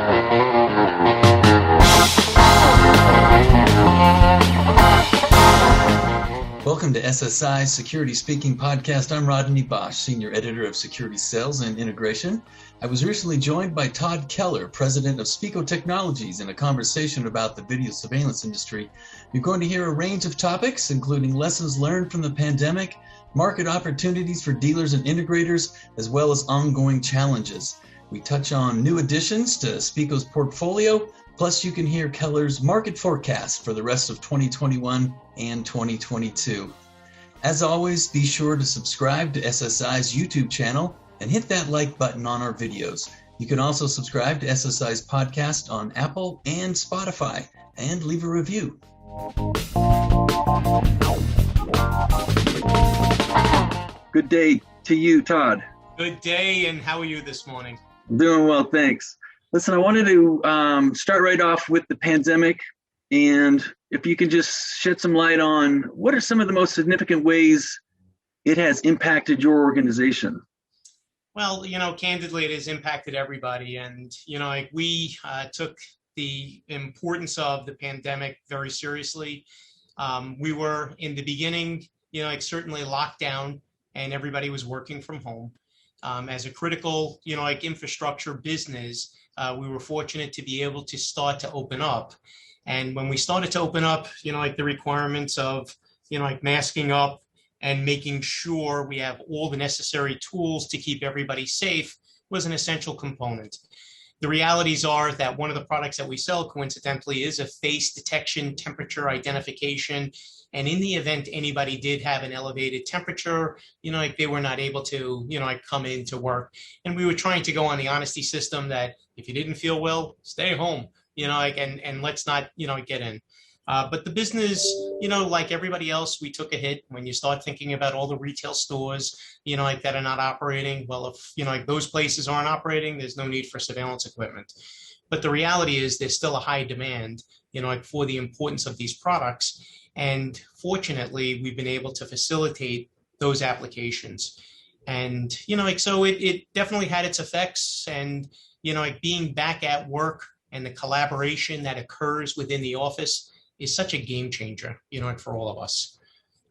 Welcome to SSI's Security Speaking Podcast. I'm Rodney Bosch, Senior Editor of Security Sales and Integration. I was recently joined by Todd Keller, President of Speco Technologies, in a conversation about the video surveillance industry. You're going to hear a range of topics, including lessons learned from the pandemic, market opportunities for dealers and integrators, as well as ongoing challenges. We touch on new additions to Speco's portfolio, plus you can hear Keller's market forecast for the rest of 2021 and 2022. As always, be sure to subscribe to SSI's YouTube channel and hit that like button on our videos. You can also subscribe to SSI's podcast on Apple and Spotify and leave a review. Good day to you, Todd. Good day, and how are you this morning? Doing well, thanks. Listen, I wanted to start right off with the pandemic, and if you can just shed some light on what are some of the most significant ways it has impacted your organization? Well, candidly, it has impacted everybody, and, we took the importance of the pandemic very seriously. We were, in the beginning, certainly locked down, and everybody was working from home. As a critical, infrastructure business, we were fortunate to be able to start to open up. And when we started to open up, the requirements of, masking up and making sure we have all the necessary tools to keep everybody safe was an essential component. The realities are that one of the products that we sell, coincidentally, is a face detection, temperature identification. And in the event anybody did have an elevated temperature, they were not able to, come into work. And we were trying to go on the honesty system that if you didn't feel well, stay home, and let's not, get in. But the business, like everybody else, we took a hit. When you start thinking about all the retail stores, that are not operating, well, if, those places aren't operating, there's no need for surveillance equipment. But the reality is there's still a high demand, for the importance of these products. And fortunately, we've been able to facilitate those applications. And, so it definitely had its effects. And, being back at work and the collaboration that occurs within the office is such a game changer, for all of us.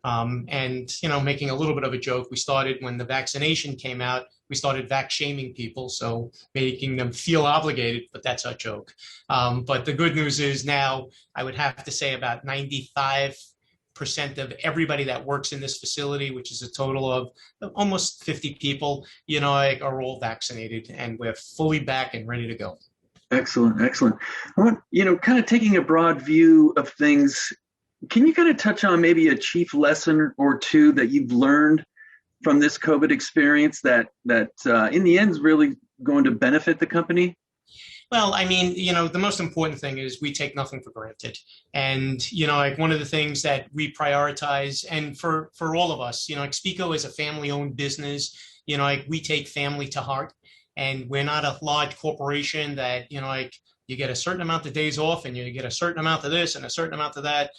And, making a little bit of a joke, we started when the vaccination came out, we started vac-shaming people, so making them feel obligated, but that's our joke. But the good news is now I would have to say about 95% of everybody that works in this facility, which is a total of almost 50 people, are all vaccinated, and we're fully back and ready to go. Excellent, excellent. I want, kind of taking a broad view of things, can you kind of touch on maybe a chief lesson or two that you've learned from this COVID experience that in the end is really going to benefit the company? Well, I mean, the most important thing is we take nothing for granted. And, one of the things that we prioritize, and for all of us, Speco is a family-owned business, we take family to heart. And we're not a large corporation that, you get a certain amount of days off and you get a certain amount of this and a certain amount of that.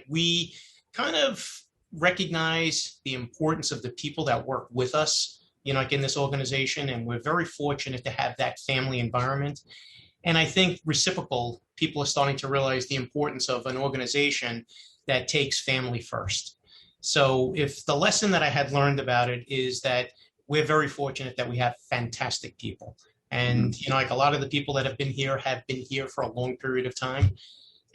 We kind of recognize the importance of the people that work with us, in this organization. And we're very fortunate to have that family environment. And I think reciprocal, people are starting to realize the importance of an organization that takes family first. So if the lesson that I had learned about it is that we're very fortunate that we have fantastic people. And, a lot of the people that have been here for a long period of time.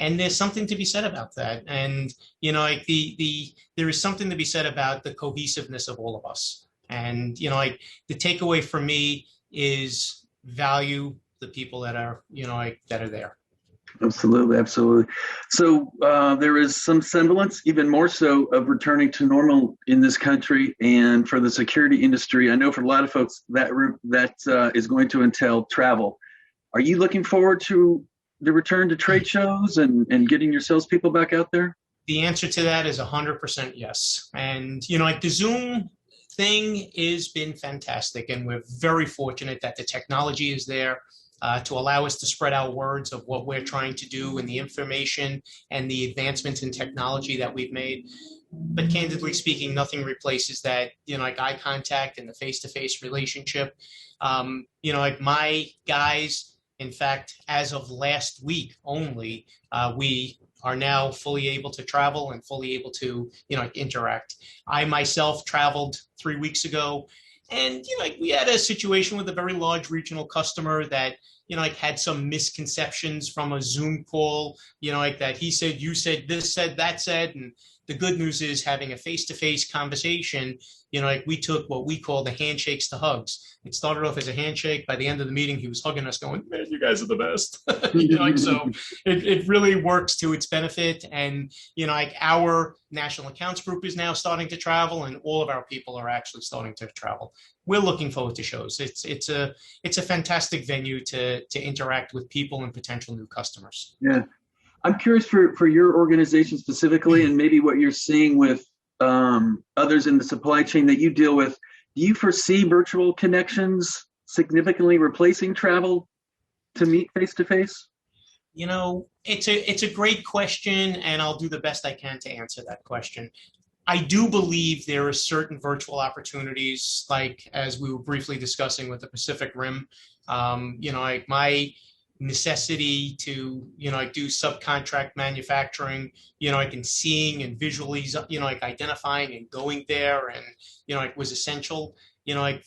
And there's something to be said about that. And, there is something to be said about the cohesiveness of all of us. And, the takeaway for me is value the people that are, that are there. Absolutely, absolutely. So there is some semblance, even more so, of returning to normal in this country. And for the security industry, I know for a lot of folks that is going to entail travel. Are you looking forward to the return to trade shows and getting your salespeople back out there? The answer to that is 100% yes. And, the Zoom thing has been fantastic. And we're very fortunate that the technology is there. To allow us to spread our words of what we're trying to do and the information and the advancements in technology that we've made. But candidly speaking, nothing replaces that, eye contact and the face-to-face relationship. My guys, In fact, as of last week only, we are now fully able to travel and fully able to, interact. I myself traveled 3 weeks ago, and we had a situation with a very large regional customer that had some misconceptions from a Zoom call, that he said, you said, this said, that said. And the good news is having a face-to-face conversation, we took what we call the handshakes to hugs. It started off as a handshake. By the end of the meeting, he was hugging us going, man, you guys are the best. So it really works to its benefit. And, our national accounts group is now starting to travel, and all of our people are actually starting to travel. We're looking forward to shows. It's a fantastic venue to interact with people and potential new customers. Yeah. I'm curious for your organization specifically, and maybe what you're seeing with others in the supply chain that you deal with. Do you foresee virtual connections significantly replacing travel to meet face-to-face? It's a great question, and I'll do the best I can to answer that question. I do believe there are certain virtual opportunities, like as we were briefly discussing with the Pacific Rim. My necessity to, do subcontract manufacturing, seeing and visually, identifying and going there, and, was essential.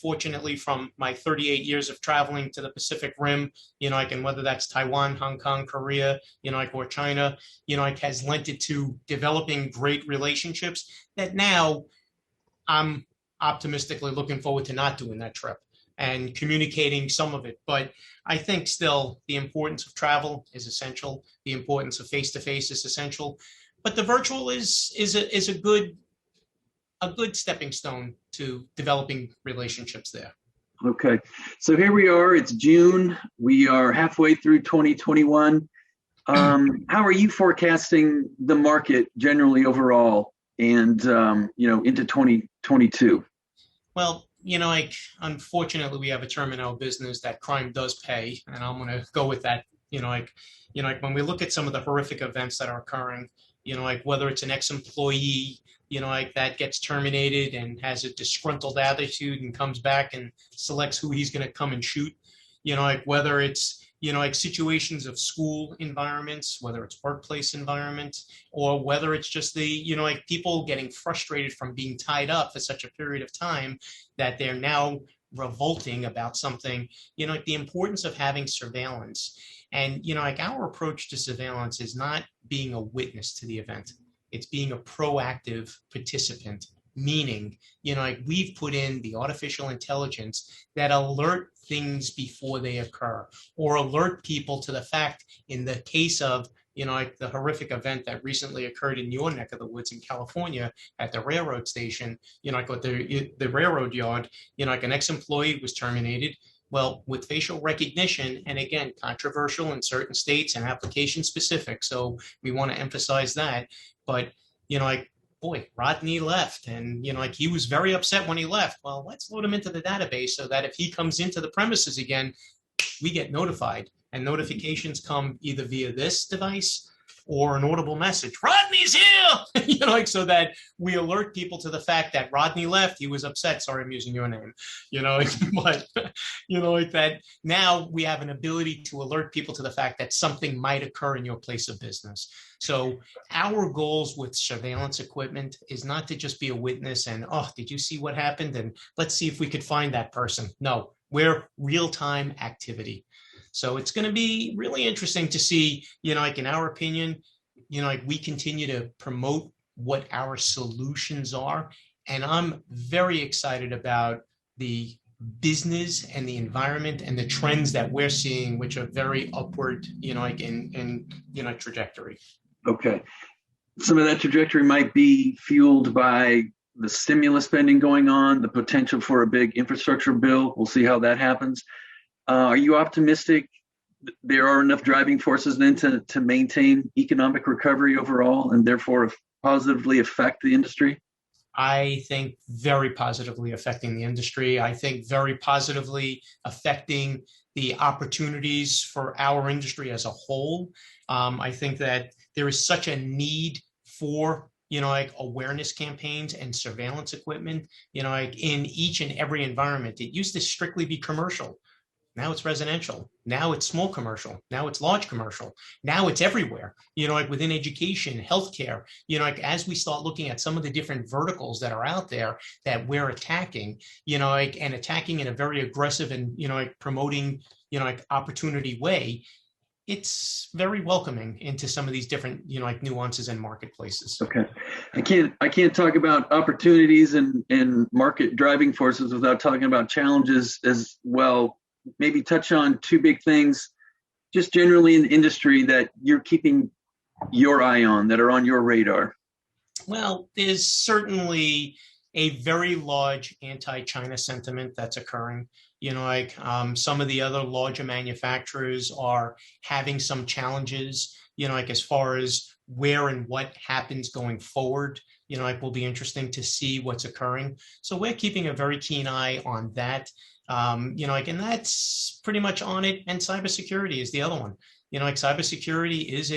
Fortunately, from my 38 years of traveling to the Pacific Rim, whether that's Taiwan, Hong Kong, Korea, or China, has lent it to developing great relationships that now I'm optimistically looking forward to not doing that trip and communicating some of it. But I think still the importance of travel is essential. The importance of face-to-face is essential. But the virtual is a good stepping stone to developing relationships there. Okay. So here we are. It's June. We are halfway through 2021. How are you forecasting the market generally overall and, into 2022? Well, unfortunately, we have a term in our business that crime does pay, and I'm going to go with that. When we look at some of the horrific events that are occurring, whether it's an ex-employee, that gets terminated and has a disgruntled attitude and comes back and selects who he's going to come and shoot, whether it's, situations of school environments, whether it's workplace environments, or whether it's just the, people getting frustrated from being tied up for such a period of time that they're now revolting about something, the importance of having surveillance. And, our approach to surveillance is not being a witness to the event. It's being a proactive participant, meaning, we've put in the artificial intelligence that alert things before they occur, or alert people to the fact in the case of, the horrific event that recently occurred in your neck of the woods in California at the railroad station, at the railroad yard, an ex-employee was terminated. Well, with facial recognition, and again, controversial in certain states and application specific, so we want to emphasize that. But, Rodney left, and, he was very upset when he left. Well, let's load him into the database so that if he comes into the premises again, we get notified. And notifications come either via this device or an audible message, Rodney's here, so that we alert people to the fact that Rodney left, he was upset, sorry, I'm using your name, but, that now we have an ability to alert people to the fact that something might occur in your place of business. So our goals with surveillance equipment is not to just be a witness and, oh, did you see what happened? And let's see if we could find that person. No, we're real-time activity. So it's going to be really interesting to see, in our opinion, we continue to promote what our solutions are. And I'm very excited about the business and the environment and the trends that we're seeing, which are very upward, in trajectory. Okay. Some of that trajectory might be fueled by the stimulus spending going on, the potential for a big infrastructure bill. We'll see how that happens. Are you optimistic there are enough driving forces then to maintain economic recovery overall and therefore positively affect the industry? I think very positively affecting the industry. I think very positively affecting the opportunities for our industry as a whole. I think that there is such a need for awareness campaigns and surveillance equipment, in each and every environment. It used to strictly be commercial. Now it's residential. Now it's small commercial. Now it's large commercial. Now it's everywhere, like within education, healthcare, like as we start looking at some of the different verticals that are out there that we're attacking, like, and attacking in a very aggressive and, like promoting, like opportunity way, it's very welcoming into some of these different, like nuances and marketplaces. Okay. I can't talk about opportunities and market driving forces without talking about challenges as well. Maybe touch on two big things, just generally in the industry that you're keeping your eye on, that are on your radar. Well, there's certainly a very large anti-China sentiment that's occurring. Like some of the other larger manufacturers are having some challenges, like as far as where and what happens going forward, like will be interesting to see what's occurring. So we're keeping a very keen eye on that. Like, and that's pretty much on it. And cybersecurity is the other one. Like cybersecurity is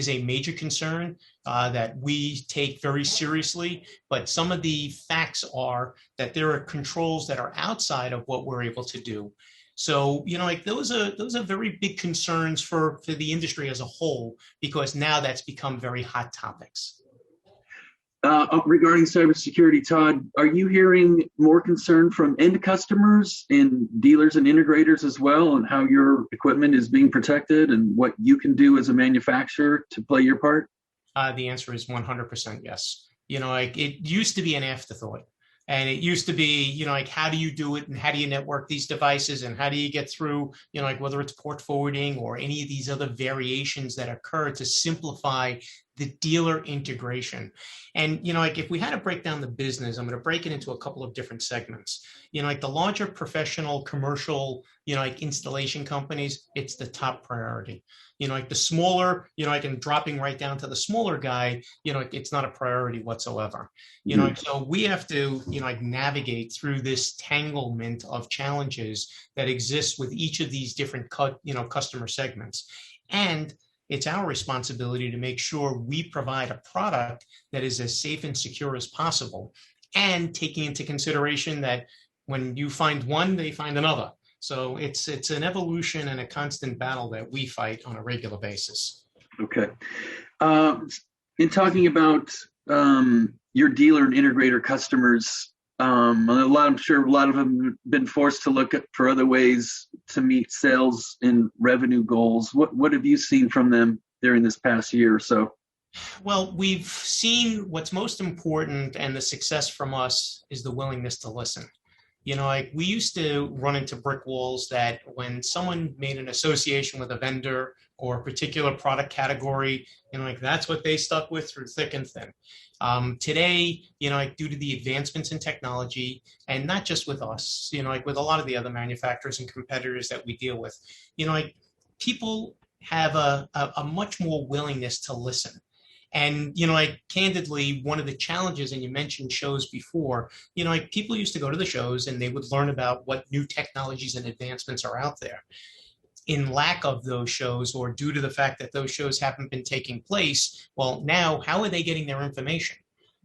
a major concern that we take very seriously. But some of the facts are that there are controls that are outside of what we're able to do. So, like those are very big concerns for the industry as a whole, because now that's become very hot topics. Regarding cybersecurity, Todd, are you hearing more concern from end customers and dealers and integrators as well, on how your equipment is being protected and what you can do as a manufacturer to play your part? The answer is 100% yes. Like it used to be an afterthought. And it used to be, like, how do you do it and how do you network these devices and how do you get through, like whether it's port forwarding or any of these other variations that occur to simplify the dealer integration. And, like if we had to break down the business, I'm going to break it into a couple of different segments. Like the larger professional commercial, like installation companies, it's the top priority. Like the smaller, like and dropping right down to the smaller guy, it's not a priority whatsoever. So we have to, like navigate through this tanglement of challenges that exists with each of these different customer segments. And it's our responsibility to make sure we provide a product that is as safe and secure as possible, and taking into consideration that when you find one, they find another. So it's an evolution and a constant battle that we fight on a regular basis. Okay. In talking about your dealer and integrator customers, I'm sure a lot of them have been forced to look for other ways to meet sales and revenue goals. What have you seen from them during this past year or so? Well, we've seen what's most important, and the success from us is the willingness to listen. Like we used to run into brick walls that when someone made an association with a vendor or a particular product category, like that's what they stuck with through thick and thin. Today, like due to the advancements in technology, and not just with us, like with a lot of the other manufacturers and competitors that we deal with, like people have a much more willingness to listen. And, like candidly, one of the challenges, and you mentioned shows before, like people used to go to the shows and they would learn about what new technologies and advancements are out there. In lack of those shows, or due to the fact that those shows haven't been taking place, well, now how are they getting their information?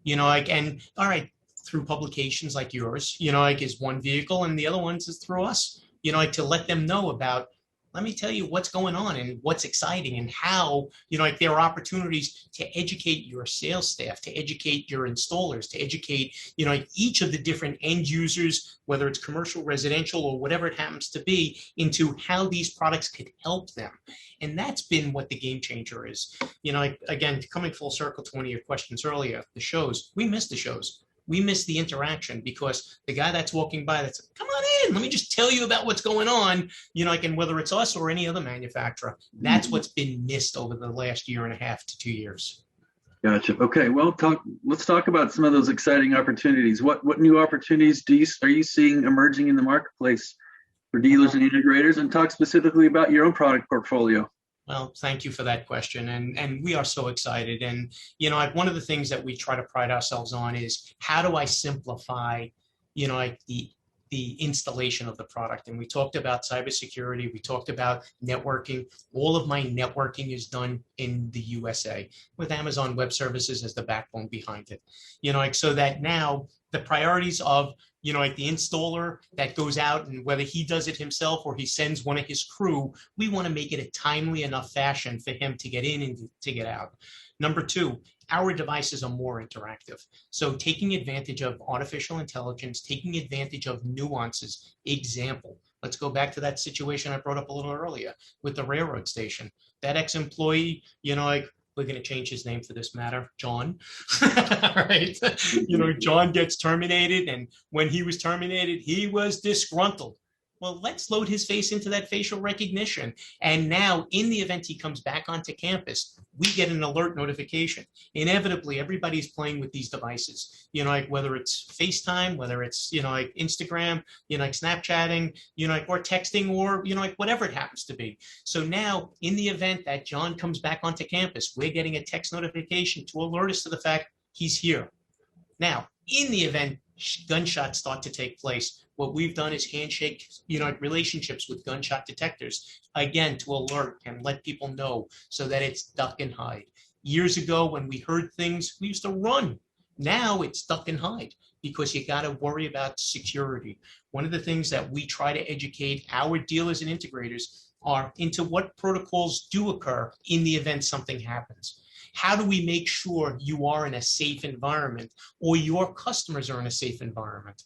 Like, and all right, through publications like yours, like is one vehicle, and the other ones is through us, like to let them know about, let me tell you what's going on and what's exciting, and how, like there are opportunities to educate your sales staff, to educate your installers, to educate, like each of the different end users, whether it's commercial, residential, or whatever it happens to be, into how these products could help them. And that's been what the game changer is. Like, again, coming full circle to one of your questions earlier, the shows, we miss the shows. We miss the interaction, because the guy that's walking by, that's, come on in, let me just tell you about what's going on, like, and whether it's us or any other manufacturer, that's what's been missed over the last year and a half to 2 years. Gotcha. Okay. Well, let's talk about some of those exciting opportunities. What new opportunities are you seeing emerging in the marketplace for dealers and integrators, and talk specifically about your own product portfolio? Well, thank you for that question. And we are so excited. And, like one of the things that we try to pride ourselves on is, how do I simplify, like the installation of the product? And we talked about cybersecurity. We talked about networking. All of my networking is done in the USA with Amazon Web Services as the backbone behind it. Like, so that now the priorities of like the installer that goes out, and whether he does it himself or he sends one of his crew, we want to make it a timely enough fashion for him to get in and to get out. Number two, our devices are more interactive. So taking advantage of artificial intelligence, taking advantage of nuances. Example, let's go back to that situation I brought up a little earlier with the railroad station. That ex-employee, like, we're going to change his name for this matter, John. Right? John gets terminated, and when he was terminated, he was disgruntled. Well, let's load his face into that facial recognition. And now, in the event he comes back onto campus, we get an alert notification. Inevitably, everybody's playing with these devices, like whether it's FaceTime, whether it's, like Instagram, like Snapchatting, or texting, or, like whatever it happens to be. So now, in the event that John comes back onto campus, we're getting a text notification to alert us to the fact he's here. Now, in the event gunshots start to take place, what we've done is handshake, relationships with gunshot detectors, again, to alert and let people know so that it's duck and hide. Years ago, when we heard things, we used to run. Now it's duck and hide because you got to worry about security. One of the things that we try to educate our dealers and integrators are into what protocols do occur in the event something happens. How do we make sure you are in a safe environment or your customers are in a safe environment?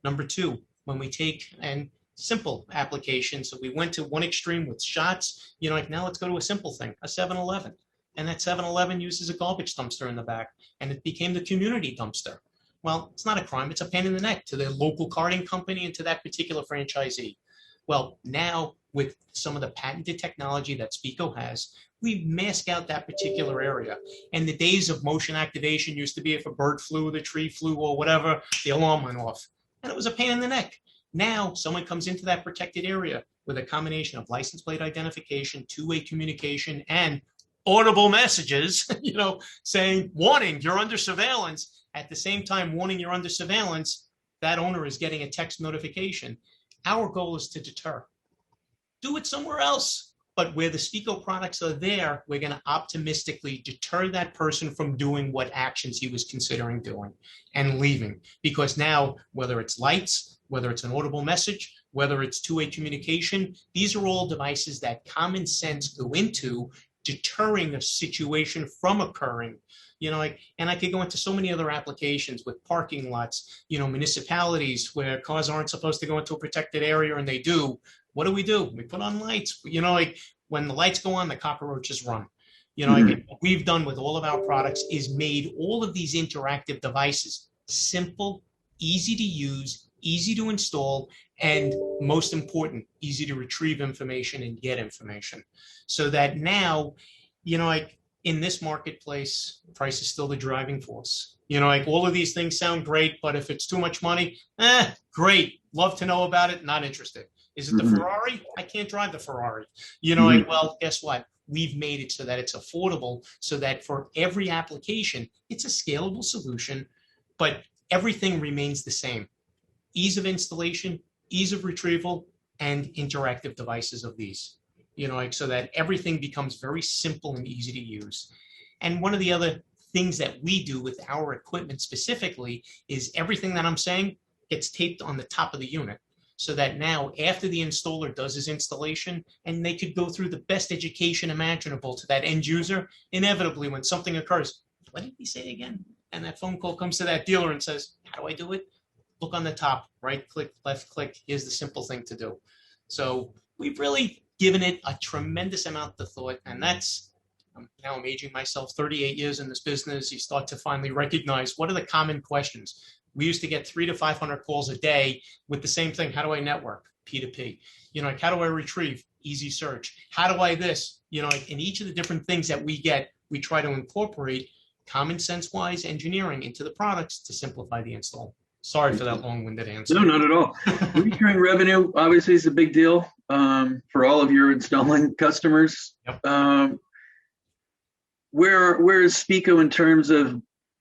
Number two, when we take and simple applications, so we went to one extreme with shots, like now let's go to a simple thing, a 7-Eleven. And that 7-Eleven uses a garbage dumpster in the back, and it became the community dumpster. Well, it's not a crime, it's a pain in the neck to the local carting company and to that particular franchisee. Well, now with some of the patented technology that Speco has, we mask out that particular area. And the days of motion activation used to be if a bird flew, the tree flew, or whatever, the alarm went off. And it was a pain in the neck. Now, someone comes into that protected area with a combination of license plate identification, two-way communication, and audible messages, saying, warning, you're under surveillance. At the same time, warning you're under surveillance, that owner is getting a text notification. Our goal is to deter. Do it somewhere else. But where the Speco products are there, we're going to optimistically deter that person from doing what actions he was considering doing and leaving. Because now, whether it's lights, whether it's an audible message, whether it's two-way communication, these are all devices that common sense go into deterring a situation from occurring. And I could go into so many other applications with parking lots, municipalities where cars aren't supposed to go into a protected area and they do. What do? We put on lights. When the lights go on, the cockroaches run. What we've done with all of our products is made all of these interactive devices simple, easy to use, easy to install, and most important, easy to retrieve information and get information. So that now, in this marketplace, price is still the driving force. All of these things sound great, but if it's too much money, great. Love to know about it, not interested. Is it the Ferrari? I can't drive the Ferrari. Well, guess what? We've made it so that it's affordable, so that for every application, it's a scalable solution, but everything remains the same. Ease of installation, ease of retrieval, and interactive devices of these. So that everything becomes very simple and easy to use. And one of the other things that we do with our equipment specifically is everything that I'm saying gets taped on the top of the unit. So that now, after the installer does his installation, and they could go through the best education imaginable to that end user, inevitably, when something occurs, what did he say again? And that phone call comes to that dealer and says, how do I do it? Look on the top, right click, left click. Here's the simple thing to do. So we've really given it a tremendous amount of thought, and now I'm aging myself, 38 years in this business. You start to finally recognize what are the common questions. We used to get 300 to 500 calls a day with the same thing. How do I network? P2P. How do I retrieve? Easy search. How do I this? In each of the different things that we get, we try to incorporate common sense-wise engineering into the products to simplify the install. Sorry for that long-winded answer. No, not at all. Recurring revenue obviously is a big deal for all of your installing customers. Yep. Where is Speco in terms of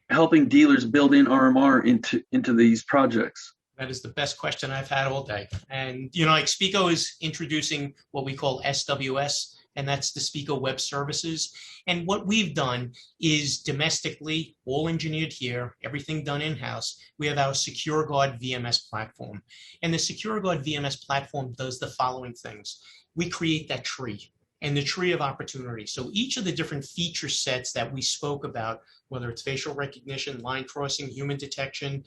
helping dealers build in RMR into these projects? That is the best question I've had all day. And, Speco is introducing what we call SWS, and that's the Speco Web Services. And what we've done is domestically, all engineered here, everything done in-house. We have our SecureGuard VMS platform. And the SecureGuard VMS platform does the following things. We create that tree, and the tree of opportunity. So each of the different feature sets that we spoke about, whether it's facial recognition, line crossing, human detection,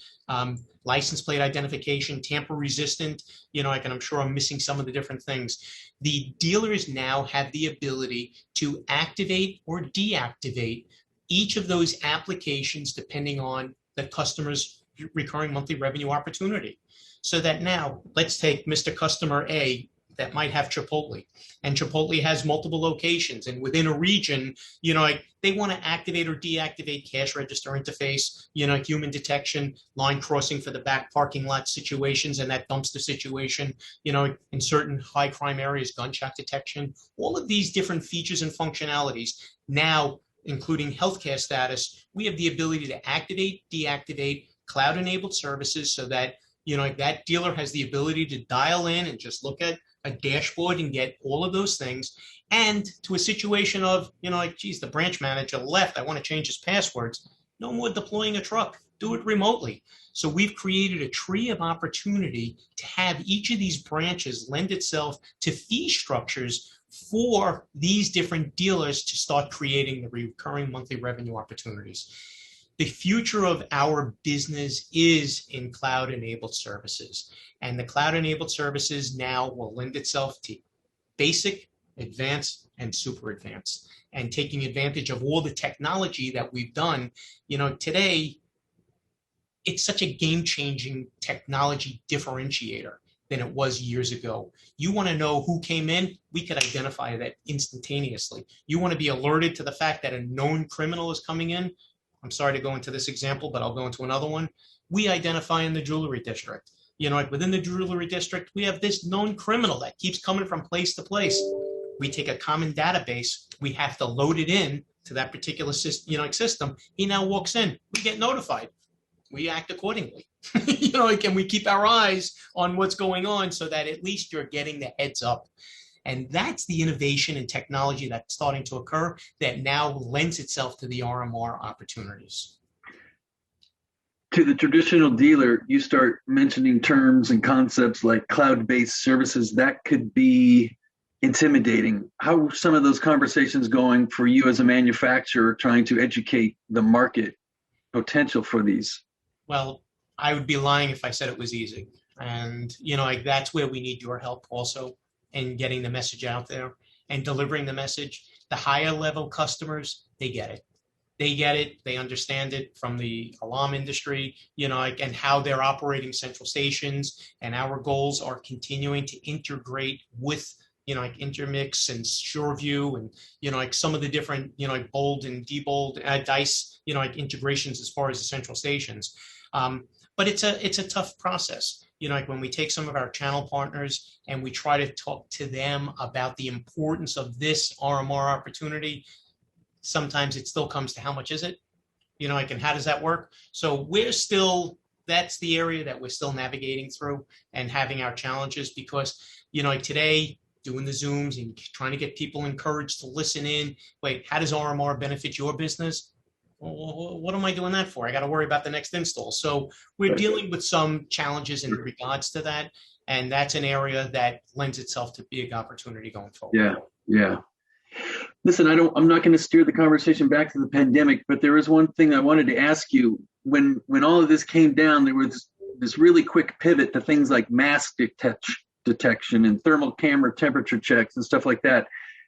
license plate identification, tamper resistant, I'm sure I'm missing some of the different things. The dealers now have the ability to activate or deactivate each of those applications depending on the customer's recurring monthly revenue opportunity. So that now, let's take Mr. Customer A that might have Chipotle, and Chipotle has multiple locations, and within a region, they want to activate or deactivate cash register interface, human detection, line crossing for the back parking lot situations and that dumpster situation, in certain high crime areas, gunshot detection, all of these different features and functionalities. Now, including healthcare status, we have the ability to activate, deactivate cloud-enabled services so that, that dealer has the ability to dial in and just look at a dashboard and get all of those things. And to a situation of, geez, the branch manager left, I want to change his passwords. No more deploying a truck, do it remotely. So we've created a tree of opportunity to have each of these branches lend itself to fee structures for these different dealers to start creating the recurring monthly revenue opportunities. The future of our business is in cloud-enabled services. And the cloud-enabled services now will lend itself to basic, advanced, and super advanced. And taking advantage of all the technology that we've done, today, it's such a game-changing technology differentiator than it was years ago. You want to know who came in, we could identify that instantaneously. You want to be alerted to the fact that a known criminal is coming in. I'm sorry to go into this example, but I'll go into another one. We identify in the jewelry district. Within the jewelry district, we have this known criminal that keeps coming from place to place. We take a common database. We have to load it in to that particular system. He now walks in. We get notified. We act accordingly. And we keep our eyes on what's going on so that at least you're getting the heads up. And that's the innovation and technology that's starting to occur that now lends itself to the RMR opportunities. To the traditional dealer, you start mentioning terms and concepts like cloud-based services. That could be intimidating. How are some of those conversations going for you as a manufacturer trying to educate the market potential for these? Well, I would be lying if I said it was easy. And, that's where we need your help also in getting the message out there and delivering the message. The higher level customers, they get it. They get it. They understand it from the alarm industry, and how they're operating central stations. And our goals are continuing to integrate with, Intermix and SureView and, some of the different, bold and debold dice, integrations as far as the central stations. But it's a tough process. When we take some of our channel partners and we try to talk to them about the importance of this RMR opportunity, sometimes it still comes to how much is it, and how does that work? So that's the area that we're still navigating through and having our challenges because, today doing the Zooms and trying to get people encouraged to listen in. Wait, how does RMR benefit your business? Well, what am I doing that for? I got to worry about the next install. So we're dealing with some challenges in regards to that. And that's an area that lends itself to big opportunity going forward. Yeah. Listen, I'm not going to steer the conversation back to the pandemic, but there is one thing I wanted to ask you. When all of this came down, there was this really quick pivot to things like mask detection and thermal camera temperature checks and stuff like that.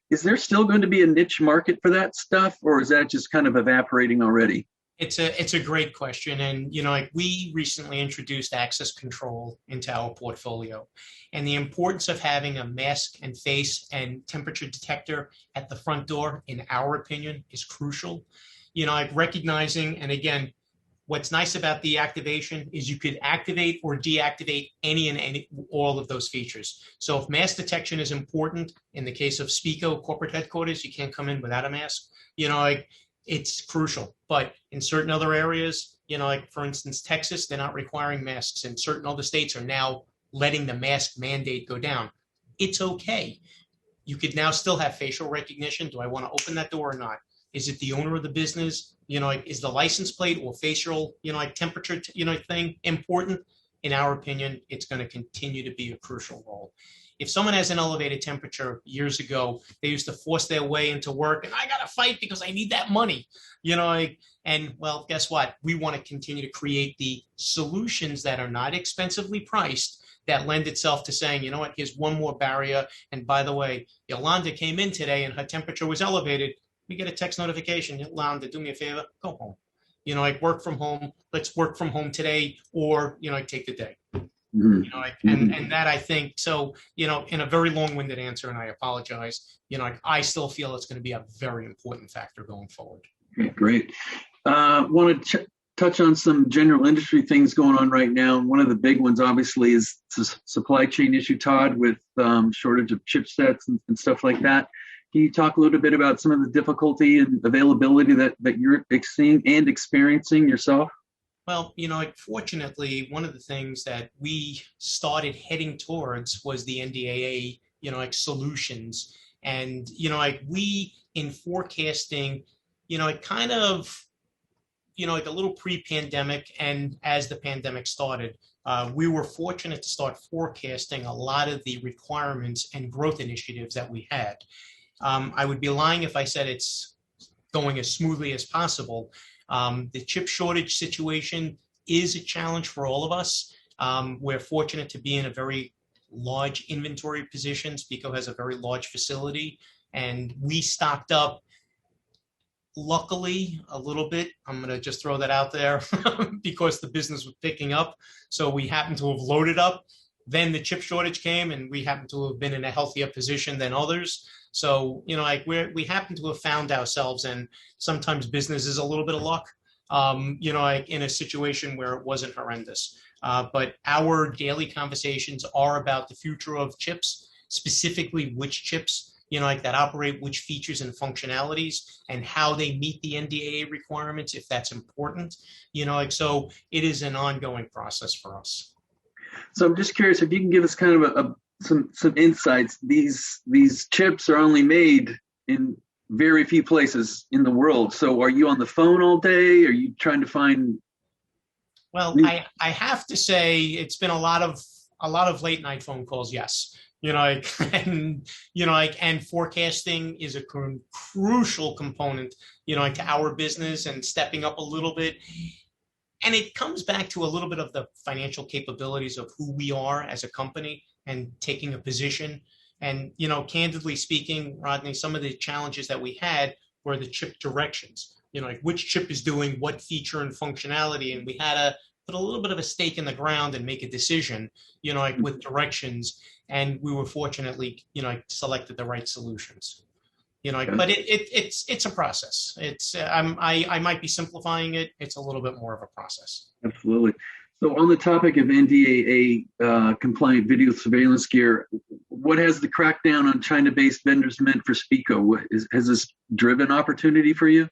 Is there still going to be a niche market for that stuff, or is that just kind of evaporating already? It's a great question. And, we recently introduced access control into our portfolio, and the importance of having a mask and face and temperature detector at the front door, in our opinion, is crucial. Recognizing, and again, what's nice about the activation is you could activate or deactivate all of those features. So if mask detection is important, in the case of Speco corporate headquarters, you can't come in without a mask. It's crucial. But in certain other areas, for instance, Texas, they're not requiring masks, and certain other states are now letting the mask mandate go down. It's okay. You could now still have facial recognition. Do I want to open that door or not? Is it the owner of the business? Is the license plate or facial, temperature, thing important? In our opinion, it's going to continue to be a crucial role. If someone has an elevated temperature, years ago, they used to force their way into work, and I got to fight because I need that money, and well, guess what? We want to continue to create the solutions that are not expensively priced that lend itself to saying, here's one more barrier. And by the way, Yolanda came in today and her temperature was elevated. We get a text notification, Yolanda, do me a favor, go home. Work from home. Let's work from home today, or, take the day. And that I think, so, in a very long-winded answer, and I apologize, I still feel it's going to be a very important factor going forward. Okay, great. Want to touch on some general industry things going on right now. One of the big ones, obviously, is the supply chain issue, Todd, with shortage of chipsets and stuff like that. Can you talk a little bit about some of the difficulty and availability that you're seeing and experiencing yourself? Well, fortunately, one of the things that we started heading towards was the NDAA, solutions. And, we, in forecasting, kind of, a little pre-pandemic, and as the pandemic started, we were fortunate to start forecasting a lot of the requirements and growth initiatives that we had. I would be lying if I said it's going as smoothly as possible. The chip shortage situation is a challenge for all of us. We're fortunate to be in a very large inventory position. Speco has a very large facility, and we stocked up, luckily, a little bit. I'm going to just throw that out there because the business was picking up. So we happened to have loaded up. Then the chip shortage came, and we happen to have been in a healthier position than others. So, we happen to have found ourselves, and sometimes business is a little bit of luck, in a situation where it wasn't horrendous. But our daily conversations are about the future of chips, specifically which chips, that operate which features and functionalities, and how they meet the NDAA requirements, if that's important. So it is an ongoing process for us. So I'm just curious if you can give us kind of some insights. These chips are only made in very few places in the world. So are you on the phone all day? Are you trying to find? Well, I have to say it's been a lot of late night phone calls. Yes. And forecasting is a crucial component, to our business, and stepping up a little bit. And it comes back to a little bit of the financial capabilities of who we are as a company and taking a position. And, candidly speaking, Rodney, some of the challenges that we had were the chip directions, which chip is doing what feature and functionality. And we had to put a little bit of a stake in the ground and make a decision, with directions. And we were fortunately, selected the right solutions. But it's a process. I might be simplifying it. It's a little bit more of a process. Absolutely. So on the topic of NDAA compliant video surveillance gear, what has the crackdown on China-based vendors meant for Speco? Has this driven opportunity for you?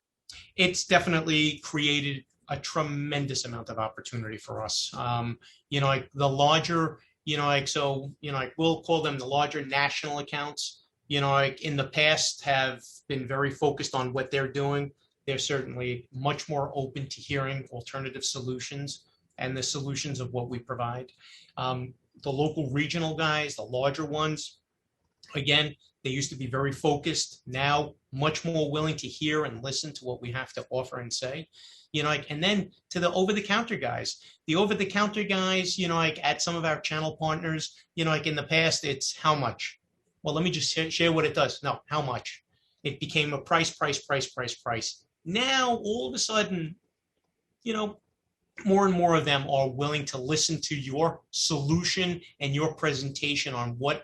It's definitely created a tremendous amount of opportunity for us. The larger, we'll call them the larger national accounts, in the past have been very focused on what they're doing. They're certainly much more open to hearing alternative solutions and the solutions of what we provide. The local regional guys, the larger ones, again, they used to be very focused, now much more willing to hear and listen to what we have to offer and say. And then to the over-the-counter guys. The over-the-counter guys, at some of our channel partners, in the past, it's how much? Well, let me just share what it does. No, how much? It became a price. Now, all of a sudden, more and more of them are willing to listen to your solution and your presentation on what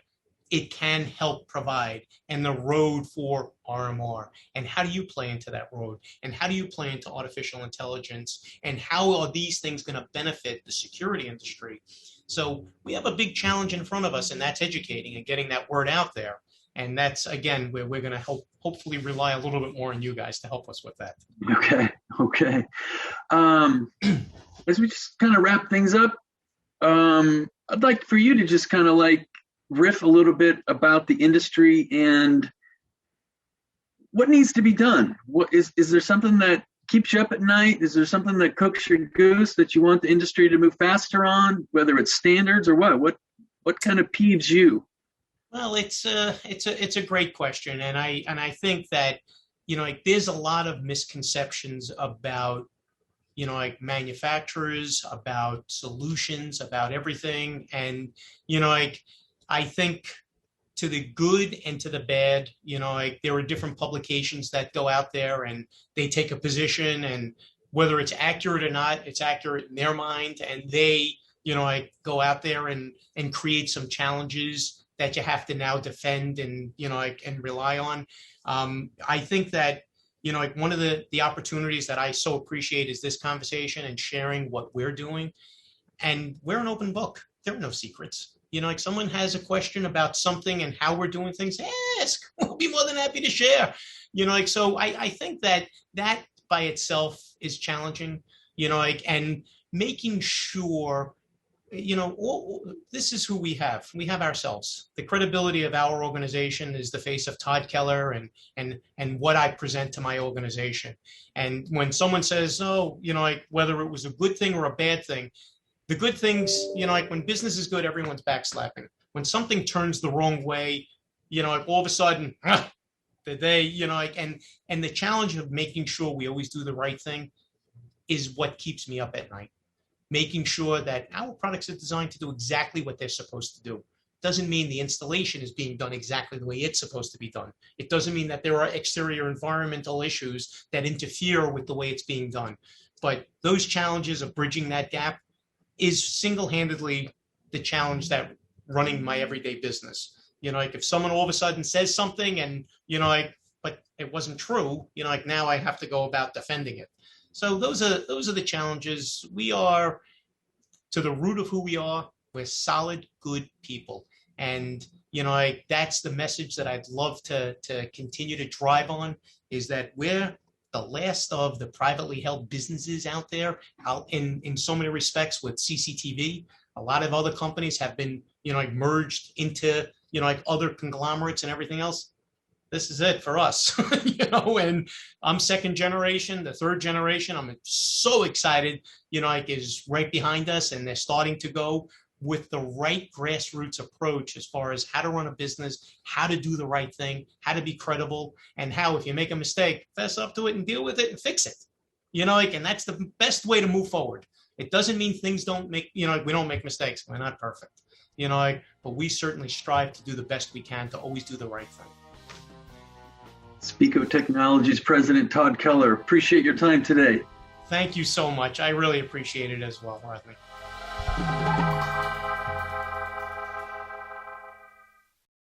it can help provide and the road for RMR. And how do you play into that road? And how do you play into artificial intelligence? And how are these things going to benefit the security industry? So we have a big challenge in front of us, and that's educating and getting that word out there. And that's, again, where we're going to hopefully rely a little bit more on you guys to help us with that. Okay. As we just kind of wrap things up, I'd like for you to just kind of riff a little bit about the industry and what needs to be done? What is there something that keeps you up at night? Is there something that cooks your goose that you want the industry to move faster on, whether it's standards or what? What kind of peeves you? Well, it's a great question, and I think that, like, there's a lot of misconceptions about, like, manufacturers, about solutions, about everything, and like, I think, to the good and to the bad, like, there are different publications that go out there and they take a position, and whether it's accurate or not, it's accurate in their mind, and they, like, go out there and create some challenges that you have to now defend and, like, and rely on. I think that, like, one of the opportunities that I so appreciate is this conversation and sharing what we're doing. And we're an open book. There are no secrets. Like, someone has a question about something and how we're doing things, ask. We'll be more than happy to share. Like, so I think that by itself is challenging, like, and making sure, this is who we have. We have ourselves. The credibility of our organization is the face of Todd Keller and what I present to my organization. And when someone says, oh, like, whether it was a good thing or a bad thing, the good things, like, when business is good, everyone's backslapping. When something turns the wrong way, like, all of a sudden, like, and the challenge of making sure we always do the right thing is what keeps me up at night. Making sure that our products are designed to do exactly what they're supposed to do. Doesn't mean the installation is being done exactly the way it's supposed to be done. It doesn't mean that there are exterior environmental issues that interfere with the way it's being done. But those challenges of bridging that gap is single-handedly the challenge that running my everyday business. Like, if someone all of a sudden says something and, like, but it wasn't true, like, now I have to go about defending it. So those are the challenges. We are, to the root of who we are, we're solid, good people. And, like, that's the message that I'd love to continue to drive on, is that we're the last of the privately held businesses out there, in so many respects with CCTV. A lot of other companies have been, like, merged into, like, other conglomerates and everything else. This is it for us, and I'm second generation, the third generation. I'm so excited, like, is right behind us, and they're starting to go with the right grassroots approach as far as how to run a business, how to do the right thing, how to be credible, and how, if you make a mistake, fess up to it and deal with it and fix it. Like, and that's the best way to move forward. It doesn't mean things don't make, we don't make mistakes. We're not perfect, like, but we certainly strive to do the best we can to always do the right thing. Speco Technologies President Todd Keller, appreciate your time today. Thank you so much. I really appreciate it as well, Rodney.